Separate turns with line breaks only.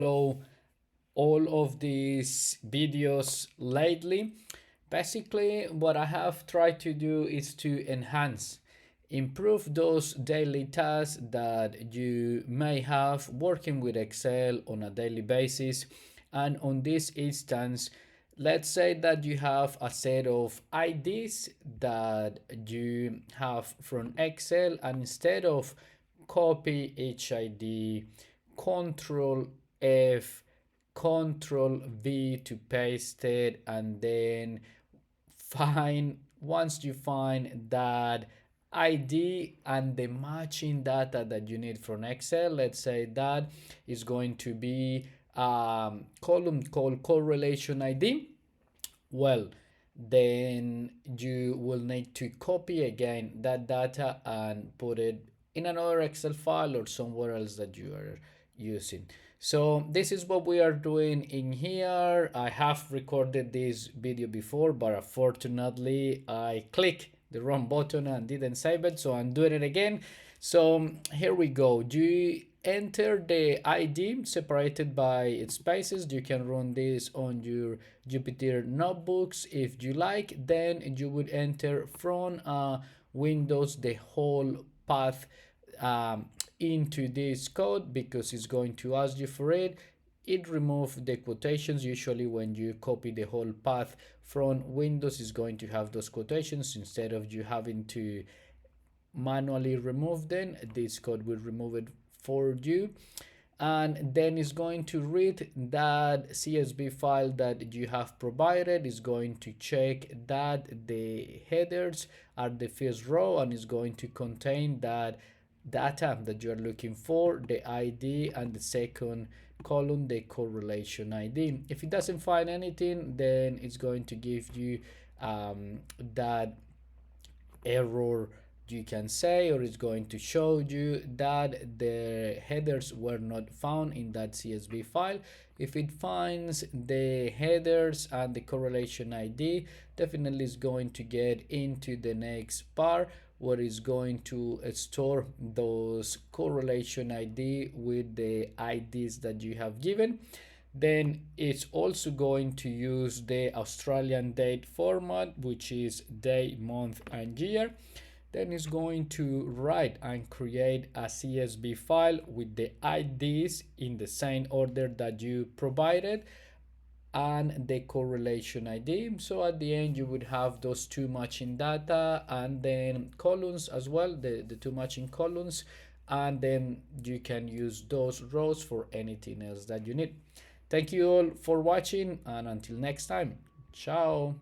follow all of these videos lately. Basically, what I have tried to do is to improve those daily tasks that you may have working with Excel on a daily basis. And on this instance, let's say that you have a set of IDs that you have from Excel, and instead of copy each ID, Control F, Control V to paste it, and then once you find that ID and the matching data that you need from Excel, let's say that is going to be a column called correlation ID. Well, then you will need to copy again that data and put it in another Excel file or somewhere else that you are using. So this is what we are doing in here. I have recorded this video before, but unfortunately I clicked the wrong button and didn't save it, so I'm doing it again. So here we go. You enter the ID separated by spaces. You can run this on your Jupyter notebooks if you like. Then you would enter from Windows the whole path into this code, because it's going to ask you for it. It removes the quotations. Usually when you copy the whole path from Windows, is going to have those quotations. Instead of you having to manually remove them, this code will remove it for you. And then it's going to read that CSV file that you have provided. Is going to check that the headers are the first row, and is going to contain that data that you're looking for, the ID, and the second column, the correlation ID. If it doesn't find anything, then it's going to give you that error, you can say, or it's going to show you that the headers were not found in that CSV file. If it finds the headers and the correlation ID, definitely is going to get into the next part, where it's going to store those correlation ID with the IDs that you have given. Then it's also going to use the Australian date format, which is day, month, and year. Then it's going to write and create a CSV file with the IDs in the same order that you provided and the correlation ID. So at the end you would have those two matching data, and then columns as well, the two matching columns, and then you can use those rows for anything else that you need. Thank you all for watching, and until next time, ciao.